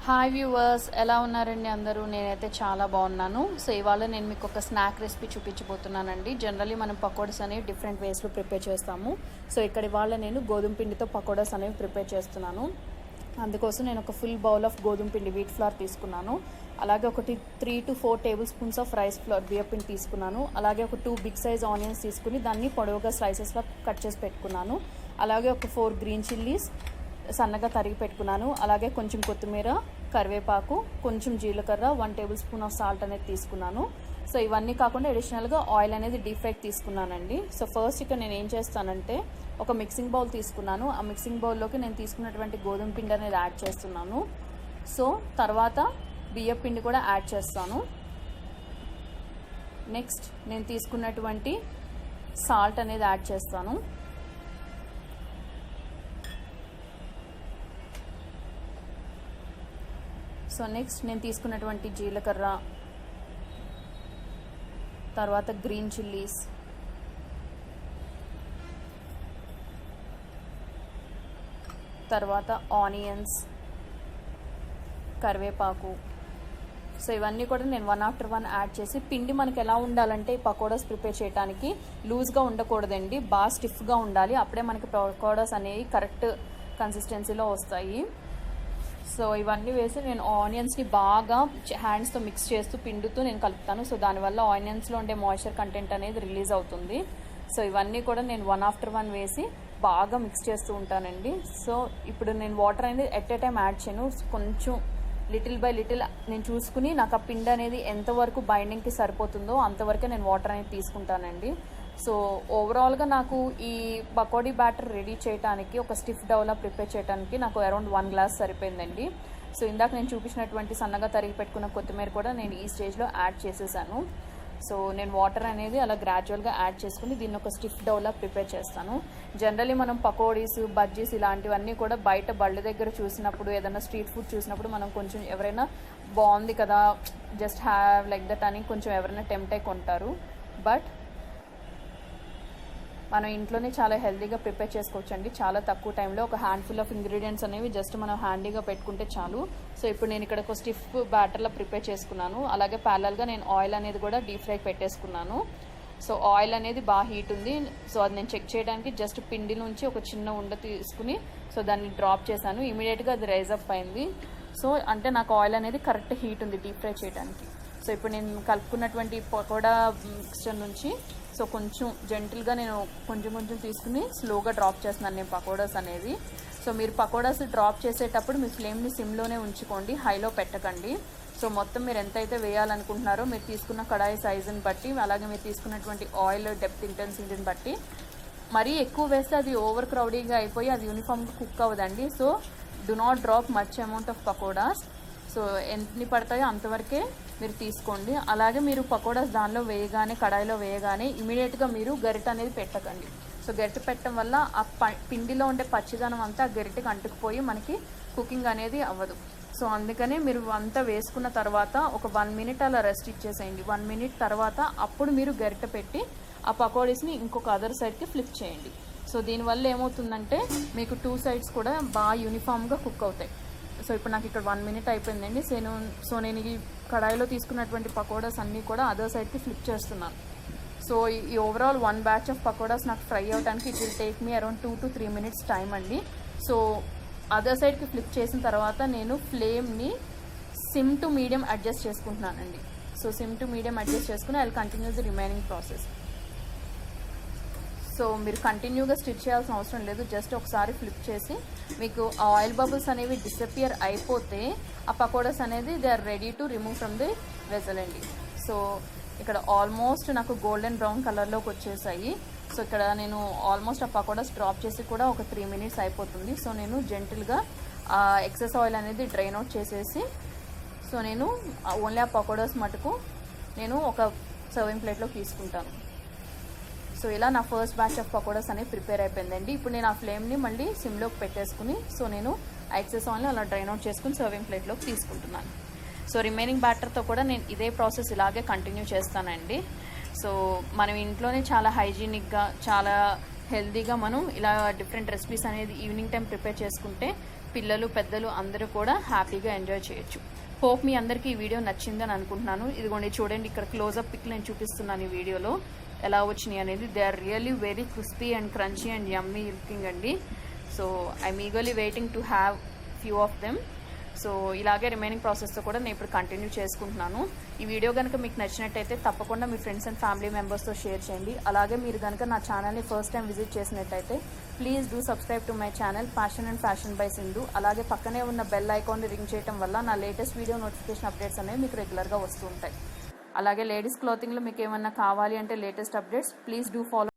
Hi viewers, ఎలా ఉన్నారండి అందరూ? నేనైతే చాలా బాగున్నాను. సో ఇవాళ నేను మీకు ఒక స్నాక్ రెసిపీ చూపించబోతున్నానండి. జనరల్లీ మనం పకోడాస్ అనేవి డిఫరెంట్ వేస్లో ప్రిపేర్ చేస్తాము. సో ఇక్కడ ఇవాళ నేను గోధుమ పిండితో పకోడాస్ అనేవి ప్రిపేర్ చేస్తున్నాను. అందుకోసం నేను ఒక ఫుల్ బౌల్ ఆఫ్ గోధుమ పిండి వీట్ ఫ్లోర్ తీసుకున్నాను. అలాగే ఒకటి 3 to 4 table spoons of rice flour బియ్యపిండి తీసుకున్నాను. అలాగే ఒక 2 బిగ్ సైజ్ ఆనియన్స్ తీసుకుని దాన్ని పొడవుగా స్లైసెస్గా కట్ చేసి పెట్టుకున్నాను. అలాగే ఒక 4 గ్రీన్ చిల్లీస్ సన్నగా తరిగి పెట్టుకున్నాను. అలాగే కొంచెం కొత్తిమీర, కరివేపాకు, కొంచెం జీలకర్ర, 1 టేబుల్ స్పూన్ ఆఫ్ సాల్ట్ అనేది తీసుకున్నాను. సో ఇవన్నీ కాకుండా అడిషనల్గా ఆయిల్ అనేది డీప్ ఫ్రైకి తీసుకున్నానండి. సో ఫస్ట్ ఇక్కడ నేను ఏం చేస్తానంటే ఒక మిక్సింగ్ బౌల్ తీసుకున్నాను. ఆ మిక్సింగ్ బౌల్లోకి నేను తీసుకున్నటువంటి గోధుమ పిండి అనేది యాడ్ చేస్తున్నాను. సో తర్వాత బియ్యం పిండి కూడా యాడ్ చేస్తాను. నెక్స్ట్ నేను తీసుకున్నటువంటి సాల్ట్ అనేది యాడ్ చేస్తాను. సో నెక్స్ట్ నేను తీసుకున్నటువంటి జీలకర్ర, తర్వాత గ్రీన్ చిల్లీస్, తర్వాత ఆనియన్స్, కరివేపాకు. సో ఇవన్నీ కూడా నేను 1 after 1 యాడ్ చేసి, పిండి మనకి ఎలా ఉండాలంటే ఈ పకోడాస్ ప్రిపేర్ చేయడానికి లూజ్గా ఉండకూడదండి, బాగా స్టిఫ్గా ఉండాలి. అప్పుడే మనకి పకోడాస్ అనేవి కరెక్ట్ కన్సిస్టెన్సీలో వస్తాయి. సో ఇవన్నీ వేసి నేను ఆనియన్స్ని బాగా హ్యాండ్స్తో మిక్స్ చేస్తూ పిండుతూ నేను కలుపుతాను. సో దానివల్ల ఆనియన్స్లో ఉండే మాయిశ్చర్ కంటెంట్ అనేది రిలీజ్ అవుతుంది. సో ఇవన్నీ కూడా నేను 1 after 1 వేసి బాగా మిక్స్ చేస్తూ ఉంటానండి. సో ఇప్పుడు నేను వాటర్ అనేది ఎట్ ఏ టైం యాడ్ చేయను, కొంచెం లిటిల్ బై లిటిల్ నేను చూసుకుని నాకు ఆ పిండి అనేది ఎంతవరకు బైండింగ్కి సరిపోతుందో అంతవరకే నేను వాటర్ అనేది తీసుకుంటానండి. సో ఓవరాల్గా నాకు ఈ పకోడీ బ్యాటర్ రెడీ చేయడానికి, ఒక స్టిఫ్ డౌలా ప్రిపేర్ చేయడానికి నాకు అరౌండ్ 1 గ్లాస్ సరిపోయిందండి. సో ఇందాక నేను చూపించినటువంటి సన్నగా తరిగి పెట్టుకున్న కొత్తిమీర కూడా నేను ఈ స్టేజ్లో యాడ్ చేసేసాను. సో నేను వాటర్ అనేది అలా గ్రాడ్యువల్గా యాడ్ చేసుకుని దీన్ని ఒక స్టిఫ్ డౌలా ప్రిపేర్ చేస్తాను. జనరలీ మనం పకోడీస్, బజ్జీస్ ఇలాంటివన్నీ కూడా బయట బళ్ళ దగ్గర చూసినప్పుడు, ఏదైనా స్ట్రీట్ ఫుడ్ చూసినప్పుడు మనం కొంచెం ఎవరైనా బాగుంది కదా జస్ట్ హ్యావ్ లైక్ దట్ అని కొంచెం ఎవరైనా టెంప్ట్ అయి కొంటారు. బట్ మనం ఇంట్లోనే చాలా హెల్తీగా ప్రిపేర్ చేసుకోవచ్చండి. చాలా తక్కువ టైంలో ఒక హ్యాండ్ఫుల్ ఆఫ్ ఇంగ్రీడియంట్స్ అనేవి జస్ట్ మనం హ్యాండీగా పెట్టుకుంటే చాలు. సో ఇప్పుడు నేను ఇక్కడ ఒక స్టిఫ్ బ్యాటర్లో ప్రిపేర్ చేసుకున్నాను. అలాగే ప్యారలల్గా నేను ఆయిల్ అనేది కూడా డీప్ ఫ్రైకి పెట్టేసుకున్నాను. సో ఆయిల్ అనేది బాగా హీట్ ఉంది. సో అది నేను చెక్ చేయడానికి జస్ట్ పిండి నుంచి ఒక చిన్న ఉండ తీసుకుని సో దాన్ని డ్రాప్ చేశాను. ఇమీడియట్గా అది రైజ్ అప్ అయింది. సో అంటే నాకు ఆయిల్ అనేది కరెక్ట్ హీట్ ఉంది డీప్ ఫ్రై చేయడానికి. సో ఇప్పుడు నేను కలుపుకున్నటువంటి పకోడా మిక్స్చర్ నుంచి సో కొంచెం జెంటిల్గా నేను కొంచెం తీసుకుని స్లోగా డ్రాప్ చేస్తున్నాను నేను పకోడాస్ అనేది. సో మీరు పకోడాస్ డ్రాప్ చేసేటప్పుడు మీ ఫ్లేమ్ని సిమ్లోనే ఉంచుకోండి, హైలో పెట్టకండి. సో మొత్తం మీరు ఎంతైతే వేయాలనుకుంటున్నారో మీరు తీసుకున్న కడాయి సైజుని బట్టి, అలాగే మీరు తీసుకున్నటువంటి ఆయిల్ డెప్త్ ఇంటెన్సిటీని బట్టి, మరీ ఎక్కువ వేస్తే అది ఓవర్ క్రౌడీగా అయిపోయి అది యూనిఫామ్గా కుక్ అవ్వదండి. So do not drop much amount of pakodas. So ఎన్ని పడతాయో అంతవరకే మీరు తీసుకోండి. అలాగే మీరు పకోడాస్ దానిలో వేయగానే, కడాయిలో వేయగానే ఇమీడియట్గా మీరు గరిట అనేది పెట్టకండి. సో గరిట పెట్టడం వల్ల ఆ పిండిలో ఉండే పచ్చిదనం అంతా ఆ గరిటకి అంటుకుపోయి మనకి కుకింగ్ అనేది అవ్వదు. సో అందుకనే మీరు అంతా వేసుకున్న తర్వాత ఒక 1 minute అలా రెస్ట్ ఇచ్చేసేయండి. 1 minute తర్వాత అప్పుడు మీరు గరిట పెట్టి ఆ పకోడీస్ని ఇంకొక అదర్ సైడ్కి ఫ్లిప్ చేయండి. సో దీనివల్ల ఏమవుతుందంటే మీకు 2 sides కూడా బాగా యూనిఫామ్గా కుక్ అవుతాయి. సో ఇప్పుడు నాకు ఇక్కడ 1 minute అయిపోయిందండి. సో నేను ఈ కడాయిలో తీసుకున్నటువంటి పకోడాస్ అన్నీ కూడా అదర్ సైడ్కి ఫ్లిప్ చేస్తున్నాను. సో ఈ ఓవరాల్ 1 batch ఆఫ్ పకోడాస్ నాకు ఫ్రై అవ్వడానికి it will take me around 2 to 3 minutes time అండి. సో అదర్ సైడ్కి ఫ్లిప్ చేసిన తర్వాత నేను ఫ్లేమ్ని సిమ్ టు మీడియం అడ్జస్ట్ చేసుకుంటున్నానండి. So sim to medium adjust చేసుకుని I will continue the remaining process. So మీరు కంటిన్యూగా స్టిచ్ చేయాల్సిన అవసరం లేదు, జస్ట్ ఒకసారి ఫ్లిప్ చేసి మీకు ఆయిల్ బబుల్స్ అనేవి డిసపియర్ అయిపోతే ఆ పకోడాస్ అనేది they are ready to remove from the vessel అండి. సో ఇక్కడ ఆల్మోస్ట్ నాకు గోల్డెన్ బ్రౌన్ కలర్లోకి వచ్చేసాయి. సో ఇక్కడ నేను ఆల్మోస్ట్ ఆ పకోడాస్ డ్రాప్ చేసి కూడా ఒక 3 minutes అయిపోతుంది. సో నేను జెంటిల్గా ఎక్సెస్ ఆయిల్ అనేది డ్రైన్ అవుట్ చేసేసి సో నేను ఓన్లీ ఆ పకోడాస్ మటుకు నేను ఒక సర్వింగ్ ప్లేట్లో తీసుకుంటాను. సో ఇలా నా ఫస్ట్ బ్యాచ్ ఆఫ్ పకోడాస్ అనేది ప్రిపేర్ అయిపోయిందండి. ఇప్పుడు నేను ఆ ఫ్లేమ్ని మళ్ళీ సిమ్లోకి పెట్టేసుకుని సో నేను ఎక్సెస్ ఆయిల్ని అలా డ్రైన్ అవుట్ చేసుకుని సర్వింగ్ ప్లేట్లోకి తీసుకుంటున్నాను. సో రిమైనింగ్ బ్యాటర్తో కూడా నేను ఇదే ప్రాసెస్ ఇలాగే కంటిన్యూ చేస్తానండి. సో మనం ఇంట్లోనే చాలా హైజీనిక్గా, చాలా హెల్తీగా మనం ఇలా డిఫరెంట్ రెసిపీస్ అనేది ఈవినింగ్ టైం ప్రిపేర్ చేసుకుంటే పిల్లలు పెద్దలు అందరూ కూడా హ్యాపీగా ఎంజాయ్ చేయొచ్చు. హోప్ మీ అందరికీ ఈ వీడియో నచ్చిందని అనుకుంటున్నాను. ఇదిగోండి చూడండి, ఇక్కడ క్లోజప్ పిక్ నేను చూపిస్తున్నాను ఈ వీడియోలో ఎలా వచ్చినాయి అనేది. They are really very crispy and crunchy and yummy looking అండి. So I'm eagerly waiting to have few of them. So ఇలాగే రిమైనింగ్ ప్రాసెస్తో కూడా నేను ఇప్పుడు కంటిన్యూ చేసుకుంటున్నాను. ఈ వీడియో కనుక మీకు నచ్చినట్టయితే తప్పకుండా మీ ఫ్రెండ్స్ అండ్ ఫ్యామిలీ మెంబర్స్తో షేర్ చేయండి. అలాగే మీరు కనుక నా ఛానల్ని ఫస్ట్ టైం విజిట్ చేసినట్టయితే please do subscribe to my channel passion and fashion by Sindhu. అలాగే పక్కనే ఉన్న బెల్ ఐకాన్ని రింగ్ చేయడం వల్ల నా లేటెస్ట్ వీడియో నోటిఫికేషన్ అప్డేట్స్ అనేవి మీకు రెగ్యులర్గా వస్తూ ఉంటాయి. అలాగే లేడీస్ క్లాతింగ్లో మీకు ఏమన్నా కావాలి అంటే latest updates please do follow